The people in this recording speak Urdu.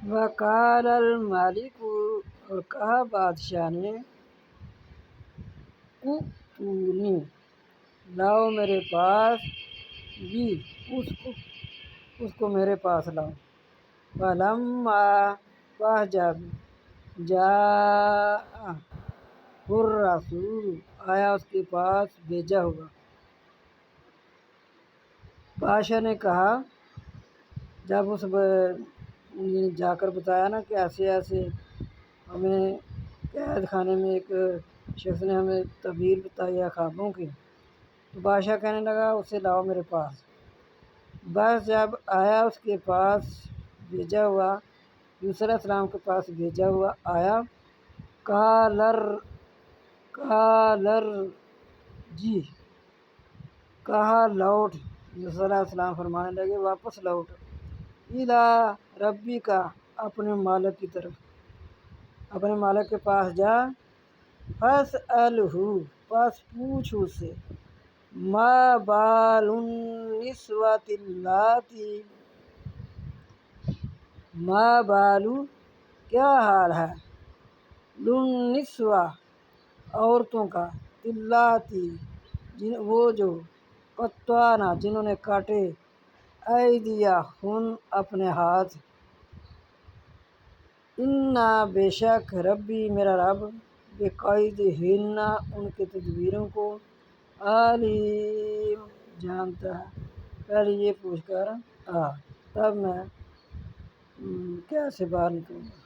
وقال الملک، اور کہا بادشاہ نے، ائتونی، لاؤ میرے پاس، بھی اس کو میرے پاس لاؤ۔ فلما، پس جب، جاء الرسول، آیا اس کے پاس بھیجا ہوا۔ بادشاہ نے کہا، جب اس جا کر بتایا نا کہ ایسے ایسے ہمیں قید خانے میں ایک شخص نے ہمیں تعبیر بتائی ہے خوابوں کی، تو بادشاہ کہنے لگا اسے لاؤ میرے پاس۔ بس جب آیا اس کے پاس بھیجا ہوا، یوسف علیہ السلام کے پاس بھیجا ہوا آیا، کالر جی، کہا لوٹ، یوسف علیہ السلام فرمانے لگے واپس لوٹ، الی ربی کا، اپنے مالک کی طرف، اپنے مالک کے پاس جا، فاسألہ، پس پوچھ اس سے، ما بال النسوۃ اللاتی، ما بالو، کیا حال ہے، النسوۃ، عورتوں کا، اللاتی، وہ جو، قطعن، جنہوں نے کاٹے، ایدیہن، اپنے ہاتھ، انا، بے شک، ربی، میرا رب، بقیدہن، ان کے تدبیروں کو، علیم، جانتا ہے۔ پہلے یہ پوچھ کر تب میں کیسے باہر نکلوں گا۔